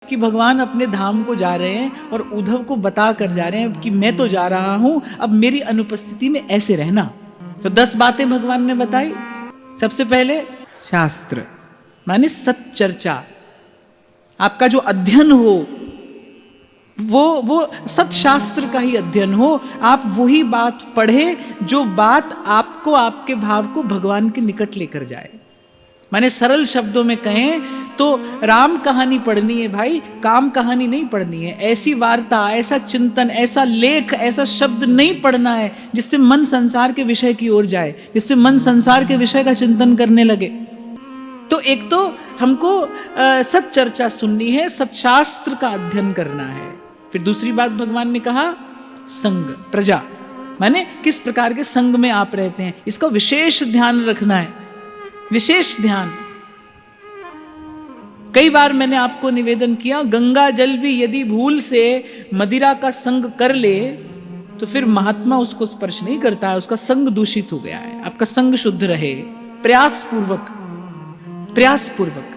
कि भगवान अपने धाम को जा रहे हैं और उद्धव को बता कर जा रहे हैं कि मैं तो जा रहा हूं, अब मेरी अनुपस्थिति में ऐसे रहना। तो 10 बातें भगवान ने बताई। सबसे पहले शास्त्र माने सच्चर्चा, आपका जो अध्ययन हो वो सत्शास्त्र का ही अध्ययन हो, आप वही बात पढ़े जो बात आपको आपके भाव को भगवान के निकट लेकर जाए। माने सरल शब्दों में कहें तो राम कहानी पढ़नी है भाई, काम कहानी नहीं पढ़नी है। ऐसी वार्ता, ऐसा चिंतन, ऐसा लेख, ऐसा शब्द नहीं पढ़ना है जिससे मन संसार के विषय की ओर जाए, जिससे मन संसार के विषय का चिंतन करने लगे। तो एक तो हमको सच्चर्चा सुननी है, सत्शास्त्र का अध्ययन करना है। फिर दूसरी बात भगवान ने कहा संग, प्रजा माने किस प्रकार के संग में आप रहते हैं, इसका विशेष ध्यान रखना है, विशेष ध्यान। कई बार मैंने आपको निवेदन किया, गंगा जल भी यदि भूल से मदिरा का संग कर ले तो फिर महात्मा उसको स्पर्श नहीं करता है, उसका संग दूषित हो गया है। आपका संग शुद्ध रहे, प्रयास पूर्वक, प्रयास पूर्वक।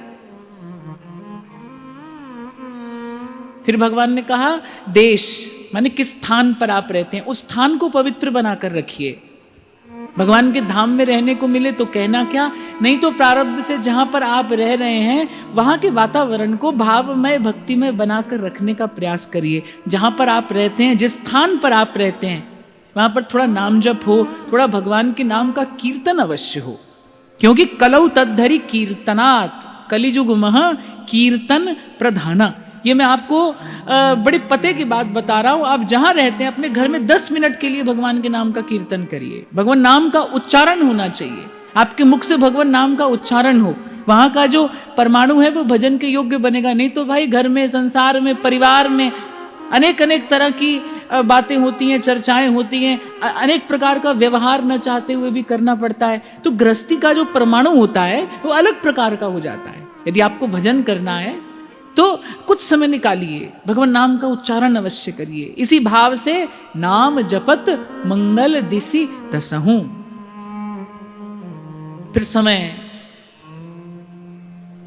फिर भगवान ने कहा देश माने किस स्थान पर आप रहते हैं, उस स्थान को पवित्र बनाकर रखिए। भगवान के धाम में रहने को मिले तो कहना क्या, नहीं तो प्रारब्ध से जहां पर आप रह रहे हैं वहां के वातावरण को भावमय भक्तिमय बनाकर रखने का प्रयास करिए। जहां पर आप रहते हैं, जिस स्थान पर आप रहते हैं, वहां पर थोड़ा नाम जप हो, थोड़ा भगवान के नाम का कीर्तन अवश्य हो, क्योंकि कलौ तद्धरि कीर्तनात्, कलिजुग महा कीर्तन प्रधाना। ये मैं आपको बड़े पते की बात बता रहा हूं। आप जहां रहते हैं अपने घर में 10 मिनट के लिए भगवान के नाम का कीर्तन करिए। भगवान नाम का उच्चारण होना चाहिए, आपके मुख से भगवान नाम का उच्चारण हो। वहां का जो परमाणु है वो भजन के योग्य बनेगा। नहीं तो भाई घर में, संसार में, परिवार में अनेक अनेक तरह की बातें होती हैं, चर्चाएं होती हैं, अनेक प्रकार का व्यवहार न चाहते हुए भी करना पड़ता है। तो गृहस्थी का जो परमाणु होता है वो अलग प्रकार का हो जाता है। यदि आपको भजन करना है तो कुछ समय निकालिए, भगवान नाम का उच्चारण अवश्य करिए। इसी भाव से नाम जपत मंगल दिसि दसहूं। फिर समय,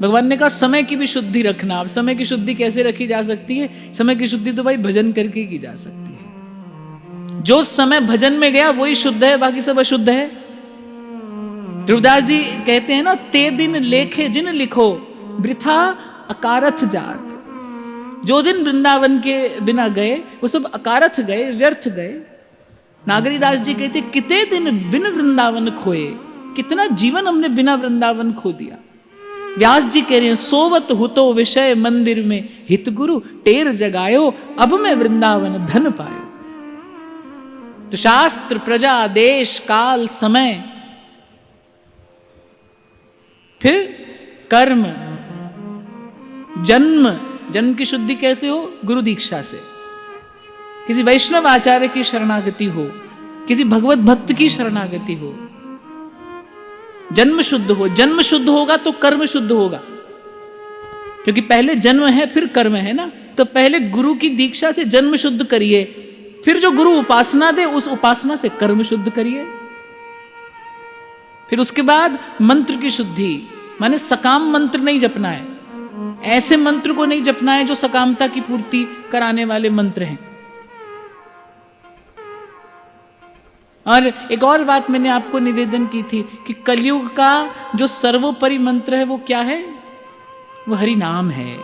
भगवान ने कहा समय की भी शुद्धि रखना। अब समय की शुद्धि कैसे रखी जा सकती है? समय की शुद्धि तो भाई भजन करके की जा सकती है। जो समय भजन में गया वही शुद्ध है, बाकी सब अशुद्ध है। ध्रुवदास जी कहते हैं ना, ते दिन लेखे जिन लिखो वृथा अकारथ जात। जो दिन वृंदावन के बिना गए वो सब अकारथ गए, व्यर्थ गए। नागरीदास जी कहते कितने दिन बिन वृंदावन खोए, कितना जीवन हमने बिना वृंदावन खो दिया। व्यास जी कह रहे हैं सोवत हुतो विषय मंदिर में हित गुरु टेर जगायो, अब मैं वृंदावन धन पायो। तो शास्त्र, प्रजा, देश, काल, समय, फिर कर्म, जन्म की शुद्धि कैसे हो? गुरु दीक्षा से, किसी वैष्णव आचार्य की शरणागति हो, किसी भगवत भक्त की शरणागति हो, जन्म शुद्ध हो। जन्म शुद्ध होगा तो कर्म शुद्ध होगा, क्योंकि पहले जन्म है फिर कर्म है ना। तो पहले गुरु की दीक्षा से जन्म शुद्ध करिए, फिर जो गुरु उपासना दे उस उपासना से कर्म शुद्ध करिए। फिर उसके बाद मंत्र की शुद्धि, माने सकाम मंत्र नहीं जपना है, ऐसे मंत्र को नहीं जपना है जो सकामता की पूर्ति कराने वाले मंत्र हैं। और एक और बात मैंने आपको निवेदन की थी कि कलयुग का जो सर्वोपरि मंत्र है वो क्या है? वो हरि नाम है।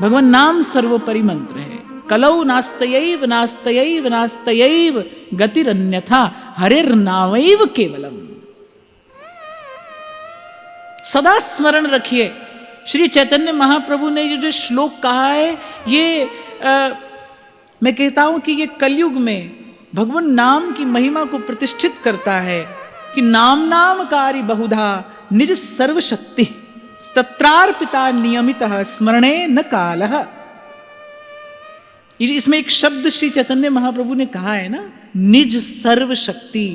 भगवान नाम सर्वोपरि मंत्र है। कलौ नास्तयैव नास्तयैव नास्तयैव गतिरन्यथा हरिर्नामैव केवलम। सदा स्मरण रखिए। श्री चैतन्य महाप्रभु ने जो श्लोक कहा है, ये मैं कहता हूं कि ये कलयुग में भगवान नाम की महिमा को प्रतिष्ठित करता है कि नाम नामकारी बहुधा निज सर्वशक्ति तत्रार्पिता नियमितः स्मरणे न कालः। इसमें एक शब्द श्री चैतन्य महाप्रभु ने कहा है ना, निज सर्वशक्ति।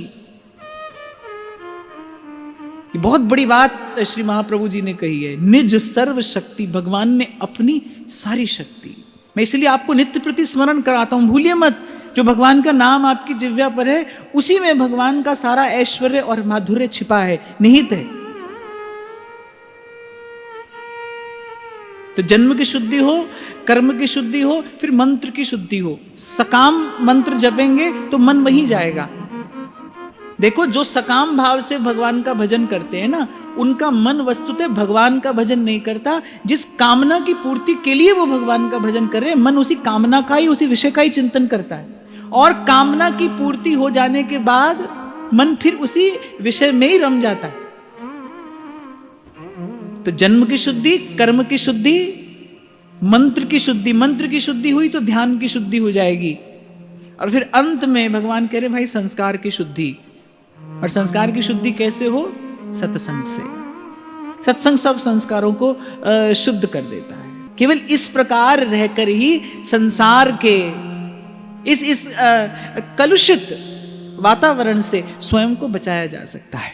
बहुत बड़ी बात श्री महाप्रभु जी ने कही है, निज सर्व शक्ति। भगवान ने अपनी सारी शक्ति, मैं इसलिए आपको नित्य प्रति स्मरण कराता हूं, भूलिए मत। जो भगवान का नाम आपकी जिह्वा पर है उसी में भगवान का सारा ऐश्वर्य और माधुर्य छिपा है, निहित है। तो जन्म की शुद्धि हो, कर्म की शुद्धि हो, फिर मंत्र की शुद्धि हो। सकाम मंत्र जपेंगे तो मन वहीं जाएगा। देखो, जो सकाम भाव से भगवान का भजन करते हैं ना, उनका मन वस्तुतः भगवान का भजन नहीं करता। जिस कामना की पूर्ति के लिए वो भगवान का भजन कर रहे हैं, मन उसी कामना का ही, उसी विषय का ही चिंतन करता है। और कामना की पूर्ति हो जाने के बाद मन फिर उसी विषय में ही रम जाता है। तो जन्म की शुद्धि, कर्म की शुद्धि, मंत्र की शुद्धि। मंत्र की शुद्धि हुई तो ध्यान की शुद्धि हो जाएगी। और फिर अंत में भगवान कह रहे भाई संस्कार की शुद्धि। और संस्कार की शुद्धि कैसे हो? सत्संग से। सत्संग सब संस्कारों को शुद्ध कर देता है। केवल इस प्रकार रहकर ही संसार के इस कलुषित वातावरण से स्वयं को बचाया जा सकता है।